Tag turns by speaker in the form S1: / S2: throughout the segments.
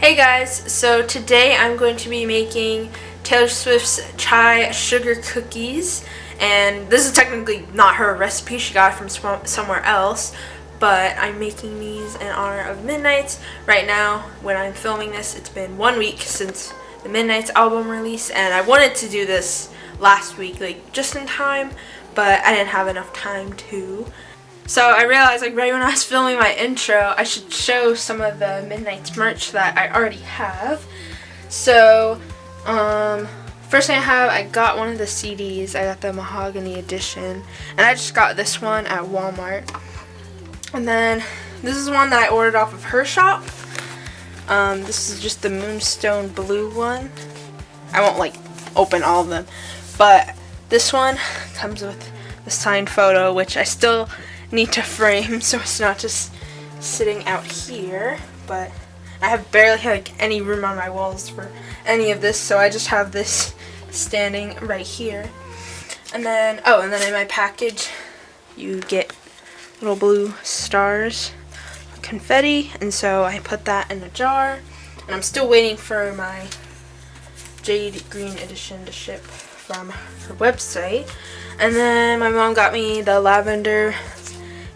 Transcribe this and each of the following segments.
S1: Hey guys, so today I'm going to be making Taylor Swift's chai sugar cookies, and this is technically not her recipe, she got it from somewhere else, but I'm making these in honor of Midnights. Right now, when I'm filming this, it's been 1 week since the Midnights album release, and I wanted to do this last week, like just in time, but I didn't have enough time to. So I realized, like, right when I was filming my intro, I should show some of the Midnights merch that I already have. So, first thing I got one of the CDs. I got the Mahogany edition, and I just got this one at Walmart. And then this is one that I ordered off of her shop. This is just the Moonstone Blue one. I won't like open all of them, but this one comes with the signed photo, which I still need to frame so it's not just sitting out here, but I have barely like any room on my walls for any of this, so I just have this standing right here. And then in my package you get little blue stars, confetti, and so I put that in a jar, and I'm still waiting for my Jade Green edition to ship from her website. And then my mom got me the Lavender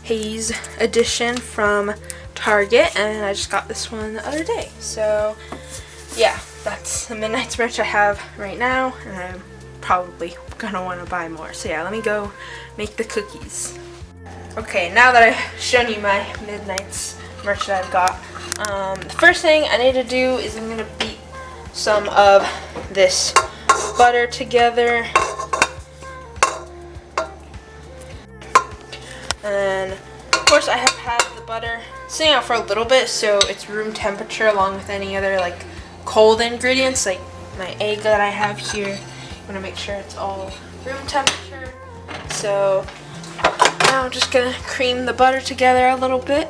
S1: Haze edition from Target, and I just got this one the other day. So yeah, that's the Midnights merch I have right now, and I'm probably gonna want to buy more. So yeah, let me go make the cookies. Okay, now that I've shown you my Midnights merch that I've got, the first thing I need to do is I'm gonna beat some of this butter together. And then, of course, I have had the butter sitting out for a little bit, so it's room temperature along with any other like cold ingredients, like my egg that I have here. I'm gonna make sure it's all room temperature. So now I'm just gonna cream the butter together a little bit.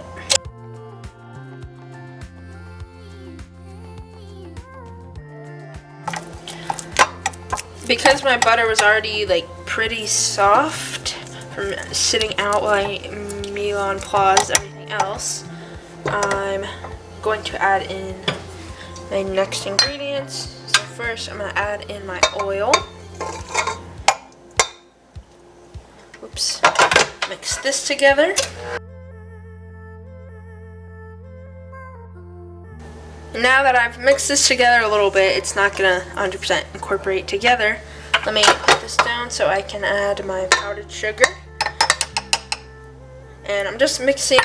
S1: Because my butter was already like pretty soft from sitting out while I mise en place everything else, I'm going to add in my next ingredients. So first I'm going to add in my oil. Oops. Mix this together. Now that I've mixed this together a little bit, it's not going to 100% incorporate together. Let me put this down so I can add my powdered sugar. And I'm just mixing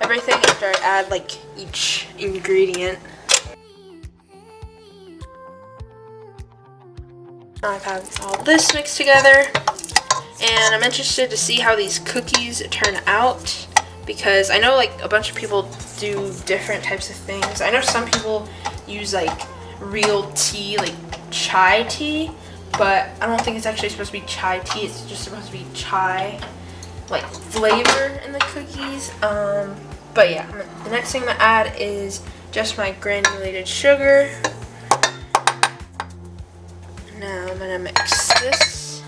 S1: everything after I add like each ingredient. Now I've had all this mixed together, and I'm interested to see how these cookies turn out, because I know like a bunch of people do different types of things. I know some people use like real tea, like chai tea, but I don't think it's actually supposed to be chai tea. It's just supposed to be chai like flavor in the cookies. But yeah, the next thing I'm gonna add is just my granulated sugar. Now I'm gonna mix this.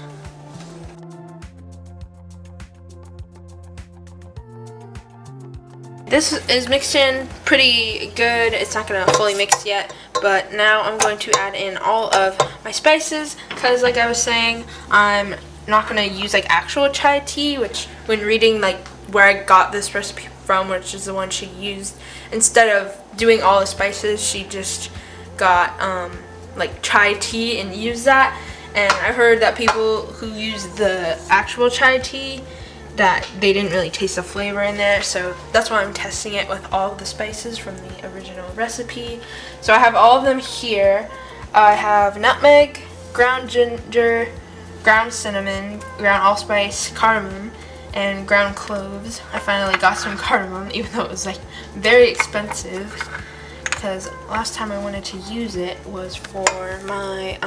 S1: This is mixed in pretty good. It's not gonna fully mix yet, but now I'm going to add in all of my spices, because like I was saying, I'm not gonna use like actual chai tea, which when reading like where I got this recipe from, which is the one she used, instead of doing all the spices, she just got like chai tea and used that. And I've heard that people who use the actual chai tea, that they didn't really taste the flavor in there, so that's why I'm testing it with all of the spices from the original recipe. So I have all of them here. I have nutmeg, ground ginger, ground cinnamon, ground allspice, cardamom, and ground cloves. I finally got some cardamom, even though it was like very expensive, because last time I wanted to use it was for my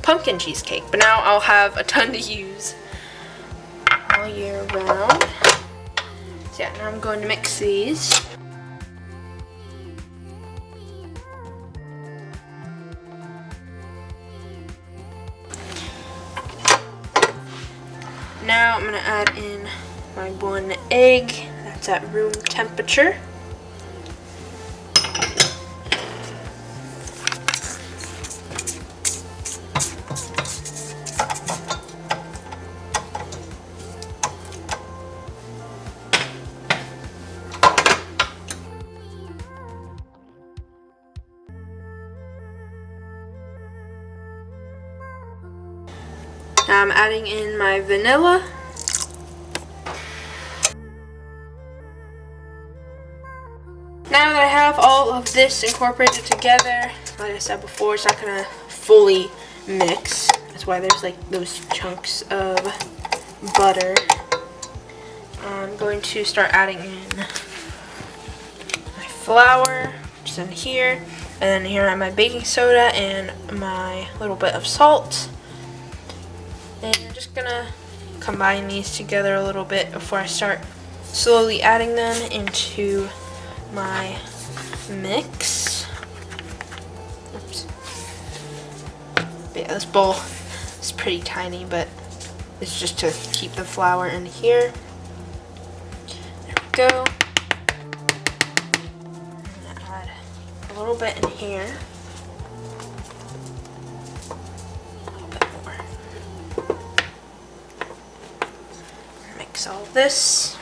S1: pumpkin cheesecake, but now I'll have a ton to use all year round. So yeah, now I'm going to mix these. Now I'm going to add in my 1 egg. That's at room temperature. Now I'm adding in my vanilla. Now that I have all of this incorporated together, like I said before, it's not gonna fully mix. That's why there's like those chunks of butter. I'm going to start adding in my flour, just in here, and then here I have my baking soda and my little bit of salt. And I'm just gonna combine these together a little bit before I start slowly adding them into my mix. Oops. But yeah, this bowl is pretty tiny, but it's just to keep the flour in here. There we go. I'm gonna add a little bit in here. A little bit more. Mix all this.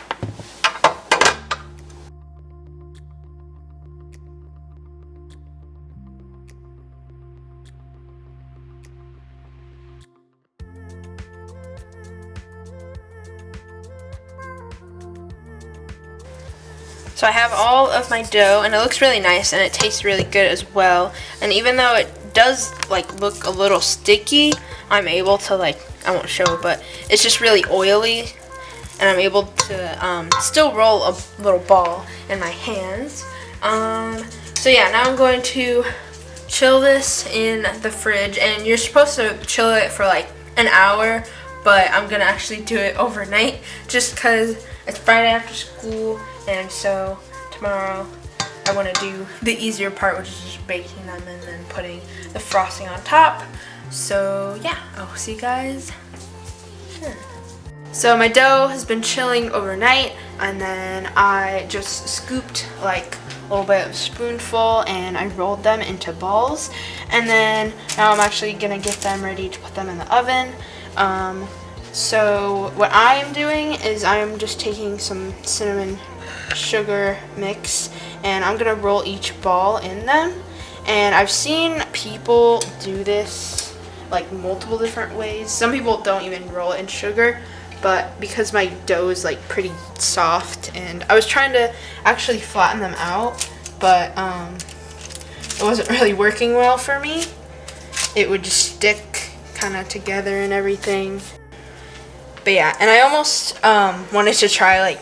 S1: So I have all of my dough, and it looks really nice, and it tastes really good as well. And even though it does like look a little sticky, I'm able to I won't show, but it's just really oily, and I'm able to still roll a little ball in my hands. So yeah, now I'm going to chill this in the fridge, and you're supposed to chill it for like an hour, but I'm gonna actually do it overnight just because it's Friday after school. And so tomorrow I want to do the easier part, which is just baking them and then putting the frosting on top. So yeah, I'll see you guys soon. So my dough has been chilling overnight, and then I just scooped like a little bit of a spoonful and I rolled them into balls. And then now I'm actually gonna get them ready to put them in the oven. So what I am doing is I'm just taking some cinnamon sugar mix, and I'm gonna roll each ball in them. And I've seen people do this like multiple different ways. Some people don't even roll it in sugar, but because my dough is like pretty soft, and I was trying to actually flatten them out, but it wasn't really working well for me. It would just stick kind of together and everything. But yeah, and I almost wanted to try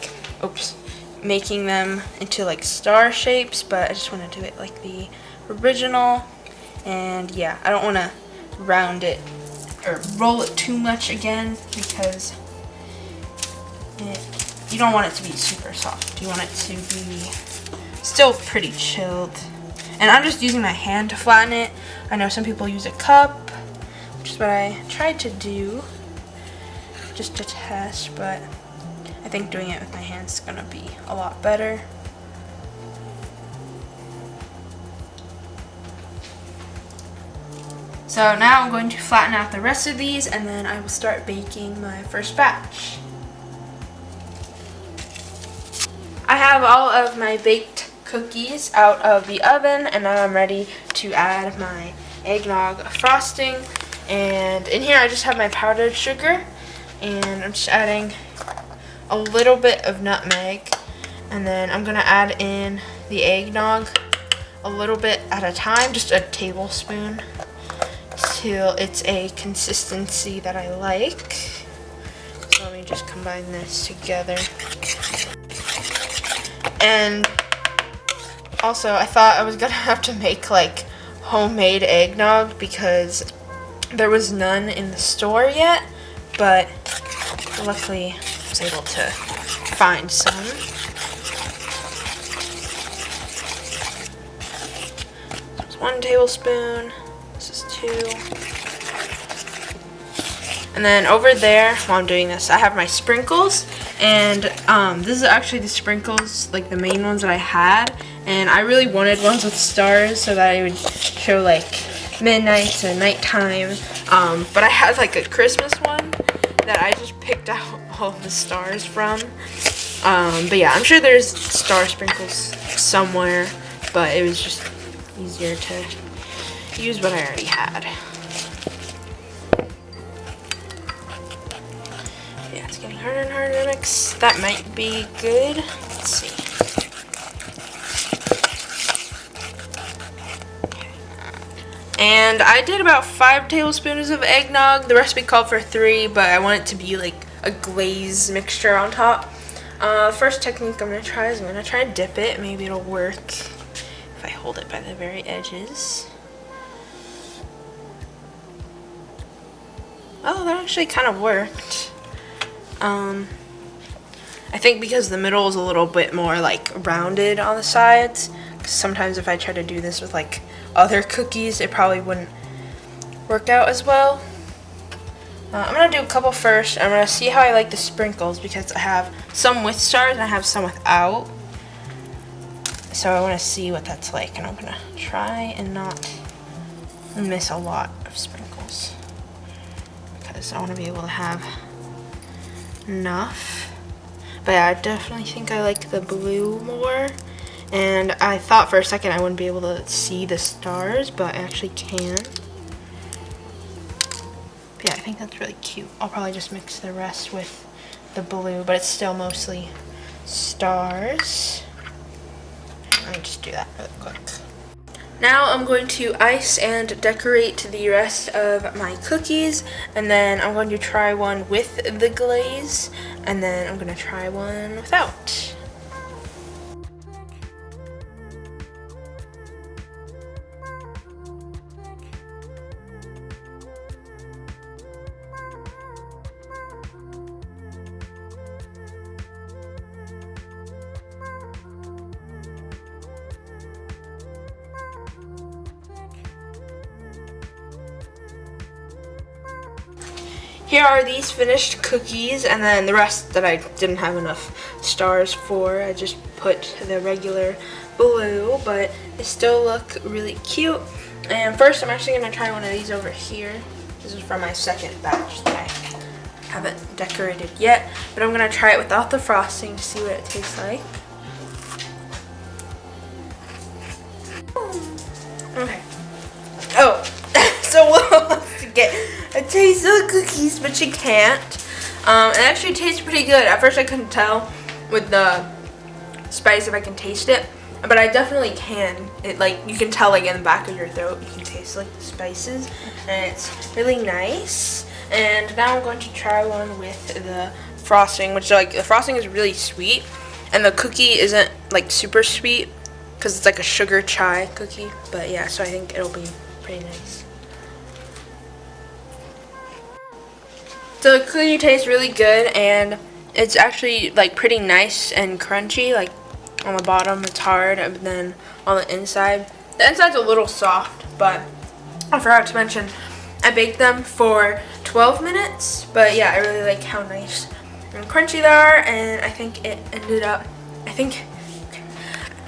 S1: making them into like star shapes, but I just want to do it like the original. And yeah, I don't want to round it or roll it too much again, because you don't want it to be super soft. You want it to be still pretty chilled. And I'm just using my hand to flatten it. I know some people use a cup, which is what I tried to do just to test, but I think doing it with my hands is gonna be a lot better. So now I'm going to flatten out the rest of these, and then I will start baking my first batch. I have all of my baked cookies out of the oven, and now I'm ready to add my eggnog frosting. And in here I just have my powdered sugar, and I'm just adding a little bit of nutmeg, and then I'm gonna add in the eggnog a little bit at a time, just a tablespoon, till it's a consistency that I like. So let me just combine this together. And also I thought I was gonna have to make like homemade eggnog because there was none in the store yet, but luckily I was able to find some. This is 1 tablespoon, this is 2. And then over there, while I'm doing this, I have my sprinkles, and this is actually the sprinkles, like the main ones that I had, and I really wanted ones with stars so that I would show like midnight and nighttime, but I had like a Christmas one that I just picked out all the stars from. But yeah, I'm sure there's star sprinkles somewhere, but it was just easier to use what I already had. mix. That might be good. Let's see. And I did about 5 tablespoons of eggnog. The recipe called for 3, but I want it to be like a glaze mixture on top. First technique I'm going to try is I'm going to try and dip it. Maybe it'll work if I hold it by the very edges. Oh, that actually kind of worked. I think because the middle is a little bit more like rounded on the sides. 'Cause sometimes if I try to do this with like other cookies, it probably wouldn't work out as well. I'm going to do a couple first. I'm going to see how I like the sprinkles because I have some with stars and I have some without. So I want to see what that's like, and I'm going to try and not miss a lot of sprinkles because I want to be able to have enough. But yeah, I definitely think I like the blue more. And I thought for a second I wouldn't be able to see the stars, but I actually can. But yeah, I think that's really cute. I'll probably just mix the rest with the blue, but it's still mostly stars. Let me just do that really quick. Now I'm going to ice and decorate the rest of my cookies, and then I'm going to try one with the glaze, and then I'm going to try one without. Here are these finished cookies, and then the rest that I didn't have enough stars for, I just put the regular blue, but they still look really cute. And first I'm actually going to try one of these over here. This is from my second batch that I haven't decorated yet, but I'm going to try it without the frosting to see what it tastes like. Okay. Oh, so Will wants to get a taste of the cookies, but she can't. It actually tastes pretty good. At first I couldn't tell with the spice if I can taste it, but I definitely can. It like, you can tell like in the back of your throat, you can taste like the spices, and it's really nice. And now I'm going to try one with the frosting, which like the frosting is really sweet, and the cookie isn't like super sweet because it's like a sugar chai cookie. But yeah, so I think it'll be pretty nice. So the cookie tastes really good, and it's actually like pretty nice and crunchy. Like on the bottom it's hard, and then on the inside's a little soft. But I forgot to mention I baked them for 12 minutes. But yeah, I really like how nice and crunchy they are, and I think it ended up,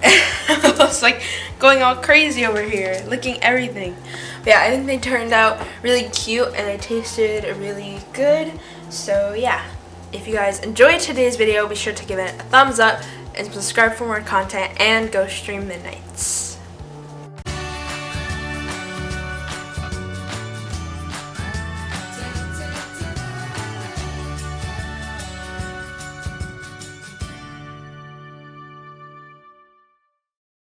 S1: I was like going all crazy over here, licking everything. But yeah, I think they turned out really cute, and they tasted really good. So yeah, if you guys enjoyed today's video, be sure to give it a thumbs up and subscribe for more content, and go stream Midnights.